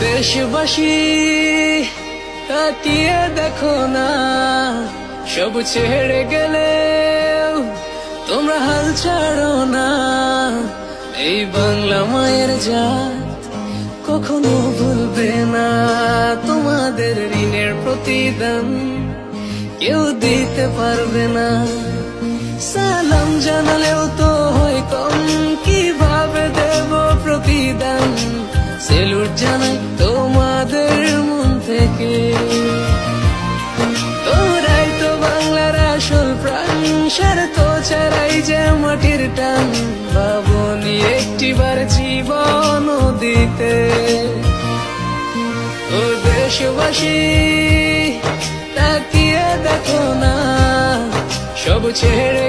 দেশবাসী তাকিয়ে দেখো না, সব ছেড়ে গেলে তোমরা হাল ছাড়ো না। এই বাংলা মায়ের জাত কখনো ভুলবে না, তোমাদের ঋণের প্রতিদান কেউ দিতে পারবে না। সালাম জানালেও তো হয় কম, কিভাবে দেব প্রতিদান? সেলুট জানাই তোমাদের মন থেকে, তোরাই তো বাংলার আসল প্রাণ, স্বার্থ ছাড়াই যে মাটির টান। ভাবনি একটিবার জীবন দিতে। ও দেশবাসী তাকিয়ে দেখো না, সব ছেড়ে